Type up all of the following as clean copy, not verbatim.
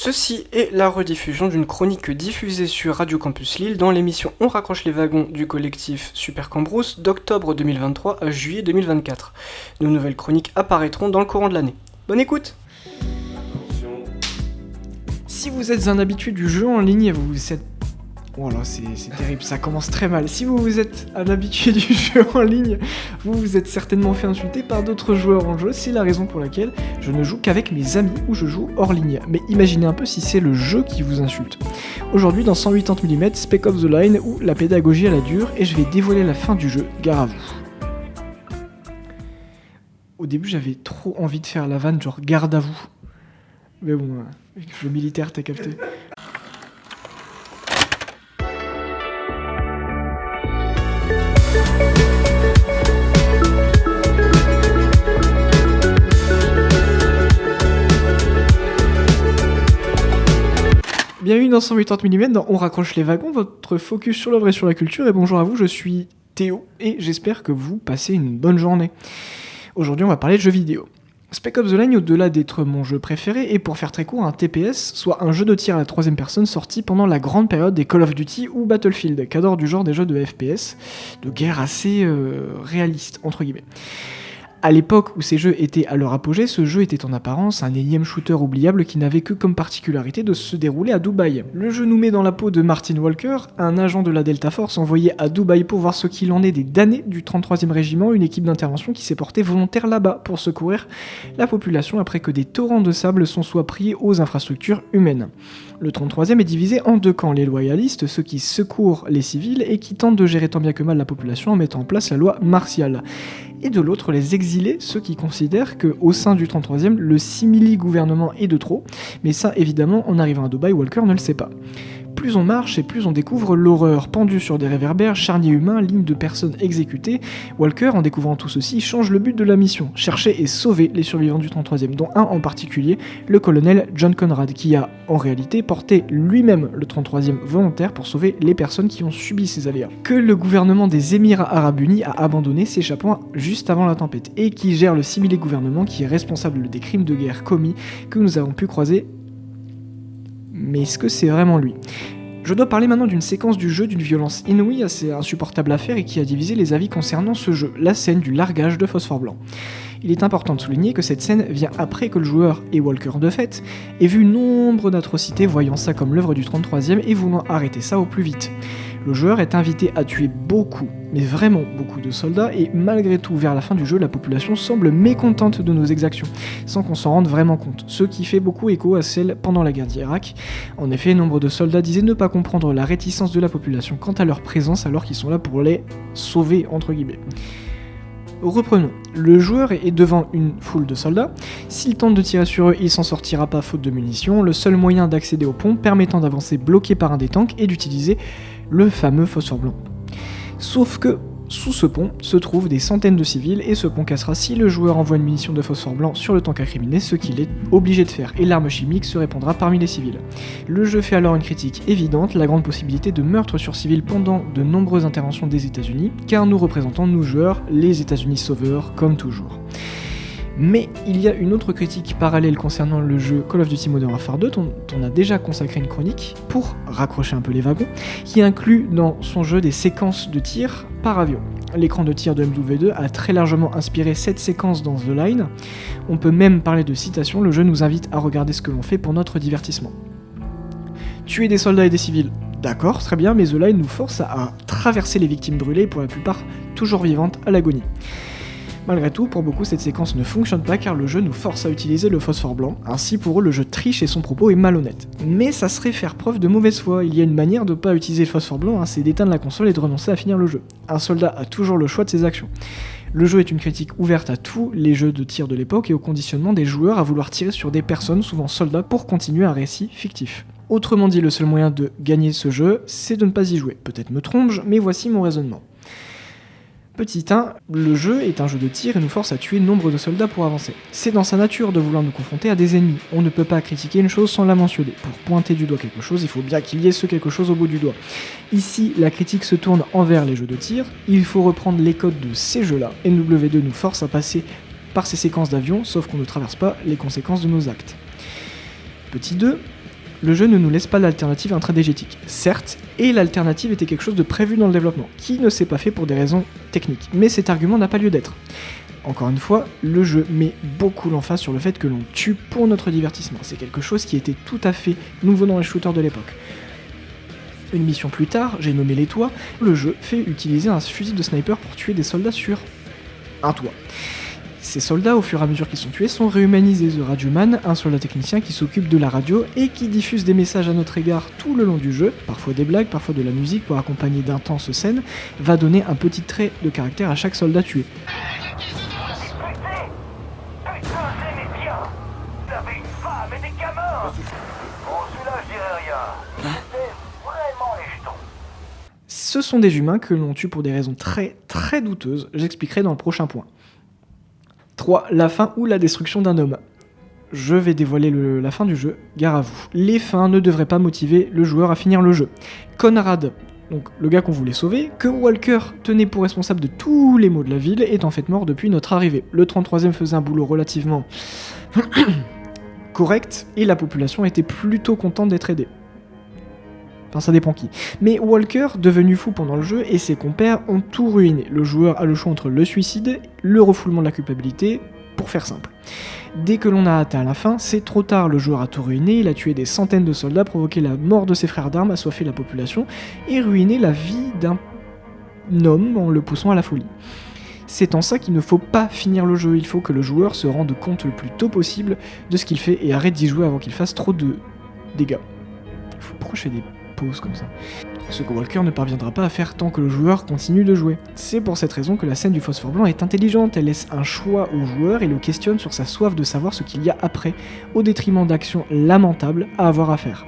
Ceci est la rediffusion d'une chronique diffusée sur Radio Campus Lille dans l'émission On raccroche les wagons du collectif Super Cambrousse d'octobre 2023 à juillet 2024. De nouvelles chroniques apparaîtront dans le courant de l'année. Bonne écoute! Si vous êtes un habitué du jeu en ligne, vous êtes... Oh là, c'est terrible, ça commence très mal. Si vous êtes un habitué du jeu en ligne, vous vous êtes certainement fait insulter par d'autres joueurs en jeu. C'est la raison pour laquelle je ne joue qu'avec mes amis ou je joue hors ligne. Mais imaginez un peu si c'est le jeu qui vous insulte. Aujourd'hui, dans 180 mm, Spec Ops The Line ou la pédagogie à la dure, et je vais dévoiler la fin du jeu. Gare à vous. Au début, j'avais trop envie de faire la vanne, genre garde à vous. Mais bon, le militaire, t'as capté. Bienvenue dans 180 mm, dans On raccroche les wagons, votre focus sur l'œuvre et sur la culture. Et bonjour à vous, je suis Théo et j'espère que vous passez une bonne journée. Aujourd'hui, on va parler de jeux vidéo. Spec Ops The Line, au-delà d'être mon jeu préféré, est pour faire très court un TPS, soit un jeu de tir à la troisième personne sorti pendant la grande période des Call of Duty ou Battlefield, cadre du genre des jeux de FPS, de guerre assez réaliste, entre guillemets. À l'époque où ces jeux étaient à leur apogée, ce jeu était en apparence un énième shooter oubliable qui n'avait que comme particularité de se dérouler à Dubaï. Le jeu nous met dans la peau de Martin Walker, un agent de la Delta Force envoyé à Dubaï pour voir ce qu'il en est des damnés du 33e régiment, une équipe d'intervention qui s'est portée volontaire là-bas pour secourir la population après que des torrents de sable soient pris aux infrastructures humaines. Le 33e est divisé en deux camps, les loyalistes, ceux qui secourent les civils et qui tentent de gérer tant bien que mal la population en mettant en place la loi martiale. Et de l'autre, les exilés, ceux qui considèrent qu'au sein du 33e, le simili-gouvernement est de trop, mais ça, évidemment, en arrivant à Dubaï, Walker ne le sait pas. Plus on marche et plus on découvre l'horreur. Pendu sur des réverbères, charniers humains, lignes de personnes exécutées, Walker, en découvrant tout ceci, change le but de la mission, chercher et sauver les survivants du 33e, dont un en particulier, le colonel John Conrad, qui a, en réalité, porté lui-même le 33e volontaire pour sauver les personnes qui ont subi ces aléas. Que le gouvernement des Émirats Arabes Unis a abandonné, s'échappant juste avant la tempête, et qui gère le simili-gouvernement qui est responsable des crimes de guerre commis que nous avons pu croiser. Mais est-ce que c'est vraiment lui ? Je dois parler maintenant d'une séquence du jeu d'une violence inouïe assez insupportable à faire et qui a divisé les avis concernant ce jeu, la scène du largage de phosphore blanc. Il est important de souligner que cette scène vient après que le joueur, et Walker de fait, ait vu nombre d'atrocités voyant ça comme l'œuvre du 33e et voulant arrêter ça au plus vite. Le joueur est invité à tuer beaucoup, mais vraiment beaucoup de soldats, et malgré tout, vers la fin du jeu, la population semble mécontente de nos exactions, sans qu'on s'en rende vraiment compte, ce qui fait beaucoup écho à celle pendant la guerre d'Irak. En effet, nombre de soldats disaient ne pas comprendre la réticence de la population quant à leur présence alors qu'ils sont là pour les sauver, entre guillemets. Reprenons. Le joueur est devant une foule de soldats. S'il tente de tirer sur eux, il s'en sortira pas faute de munitions. Le seul moyen d'accéder au pont permettant d'avancer bloqué par un des tanks est d'utiliser le fameux phosphore blanc. Sauf que sous ce pont se trouvent des centaines de civils et ce pont cassera si le joueur envoie une munition de phosphore blanc sur le tank incriminé, ce qu'il est obligé de faire, et l'arme chimique se répandra parmi les civils. Le jeu fait alors une critique évidente, la grande possibilité de meurtre sur civils pendant de nombreuses interventions des États-Unis, car nous représentons, nous joueurs, les États-Unis sauveurs, comme toujours. Mais il y a une autre critique parallèle concernant le jeu Call of Duty Modern Warfare 2 dont on a déjà consacré une chronique pour raccrocher un peu les wagons, qui inclut dans son jeu des séquences de tir par avion. L'écran de tir de MW2 a très largement inspiré cette séquence dans The Line. On peut même parler de citation, le jeu nous invite à regarder ce que l'on fait pour notre divertissement. Tuer des soldats et des civils, d'accord, très bien, mais The Line nous force à traverser les victimes brûlées, pour la plupart toujours vivantes, à l'agonie. Malgré tout, pour beaucoup, cette séquence ne fonctionne pas car le jeu nous force à utiliser le phosphore blanc, ainsi pour eux le jeu triche et son propos est malhonnête. Mais ça serait faire preuve de mauvaise foi, il y a une manière de pas utiliser le phosphore blanc, c'est d'éteindre la console et de renoncer à finir le jeu. Un soldat a toujours le choix de ses actions. Le jeu est une critique ouverte à tous les jeux de tir de l'époque et au conditionnement des joueurs à vouloir tirer sur des personnes, souvent soldats, pour continuer un récit fictif. Autrement dit, le seul moyen de gagner ce jeu, c'est de ne pas y jouer. Peut-être me trompe-je, mais voici mon raisonnement. Petit 1, le jeu est un jeu de tir et nous force à tuer nombre de soldats pour avancer. C'est dans sa nature de vouloir nous confronter à des ennemis. On ne peut pas critiquer une chose sans la mentionner. Pour pointer du doigt quelque chose, il faut bien qu'il y ait ce quelque chose au bout du doigt. Ici, la critique se tourne envers les jeux de tir. Il faut reprendre les codes de ces jeux-là. MW2 nous force à passer par ces séquences d'avion, sauf qu'on ne traverse pas les conséquences de nos actes. Petit 2, Le jeu ne nous laisse pas d'alternative intradégétique, certes, et l'alternative était quelque chose de prévu dans le développement, qui ne s'est pas fait pour des raisons techniques, mais cet argument n'a pas lieu d'être. Encore une fois, le jeu met beaucoup l'emphase sur le fait que l'on tue pour notre divertissement, c'est quelque chose qui était tout à fait nouveau dans les shooters de l'époque. Une mission plus tard, j'ai nommé les toits, le jeu fait utiliser un fusil de sniper pour tuer des soldats sur un toit. Ces soldats, au fur et à mesure qu'ils sont tués, sont réhumanisés. The Radioman, un soldat technicien qui s'occupe de la radio et qui diffuse des messages à notre égard tout le long du jeu, parfois des blagues, parfois de la musique pour accompagner d'intenses scènes, va donner un petit trait de caractère à chaque soldat tué. Ce sont des humains que l'on tue pour des raisons très très douteuses, j'expliquerai dans le prochain point. 3. La fin ou la destruction d'un homme. Je vais dévoiler la fin du jeu, gare à vous. Les fins ne devraient pas motiver le joueur à finir le jeu. Conrad, donc le gars qu'on voulait sauver, que Walker tenait pour responsable de tous les maux de la ville, est en fait mort depuis notre arrivée. Le 33e faisait un boulot relativement correct, et la population était plutôt contente d'être aidée. Enfin, ça dépend qui. Mais Walker, devenu fou pendant le jeu, et ses compères ont tout ruiné. Le joueur a le choix entre le suicide, le refoulement de la culpabilité, pour faire simple. Dès que l'on a atteint la fin, c'est trop tard, le joueur a tout ruiné, il a tué des centaines de soldats, provoqué la mort de ses frères d'armes, assoiffé la population, et ruiné la vie d'un homme en le poussant à la folie. C'est en ça qu'il ne faut pas finir le jeu, il faut que le joueur se rende compte le plus tôt possible de ce qu'il fait et arrête d'y jouer avant qu'il fasse trop de dégâts. Pourquoi je fais des pauses comme ça ? Ce que Walker ne parviendra pas à faire tant que le joueur continue de jouer. C'est pour cette raison que la scène du phosphore blanc est intelligente, elle laisse un choix au joueur et le questionne sur sa soif de savoir ce qu'il y a après, au détriment d'actions lamentables à avoir à faire.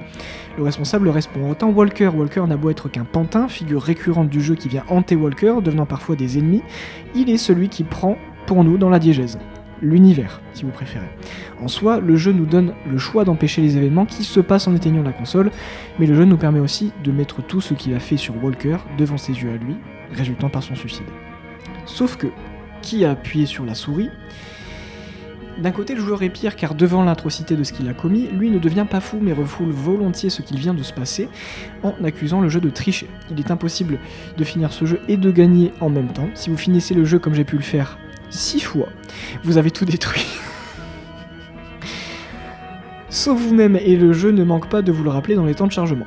Le responsable reste pour autant Walker. Walker n'a beau être qu'un pantin, figure récurrente du jeu qui vient hanter Walker, devenant parfois des ennemis, il est celui qui prend pour nous dans la diégèse. L'univers, si vous préférez. En soi, le jeu nous donne le choix d'empêcher les événements qui se passent en éteignant la console, mais le jeu nous permet aussi de mettre tout ce qu'il a fait sur Walker devant ses yeux à lui, résultant par son suicide. Sauf que, qui a appuyé sur la souris ? D'un côté, le joueur est pire car devant l'atrocité de ce qu'il a commis, lui ne devient pas fou mais refoule volontiers ce qu'il vient de se passer en accusant le jeu de tricher. Il est impossible de finir ce jeu et de gagner en même temps. Si vous finissez le jeu comme j'ai pu le faire 6 fois, vous avez tout détruit. Sauf vous-même, et le jeu ne manque pas de vous le rappeler dans les temps de chargement.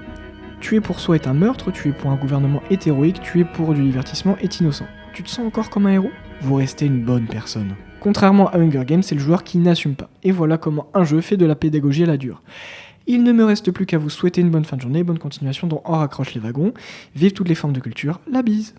Tuer pour soi est un meurtre, tuer pour un gouvernement est héroïque, tuer pour du divertissement est innocent. Tu te sens encore comme un héros ? Vous restez une bonne personne. Contrairement à Hunger Games, c'est le joueur qui n'assume pas. Et voilà comment un jeu fait de la pédagogie à la dure. Il ne me reste plus qu'à vous souhaiter une bonne fin de journée, bonne continuation dans On raccroche les wagons. Vive toutes les formes de culture, la bise.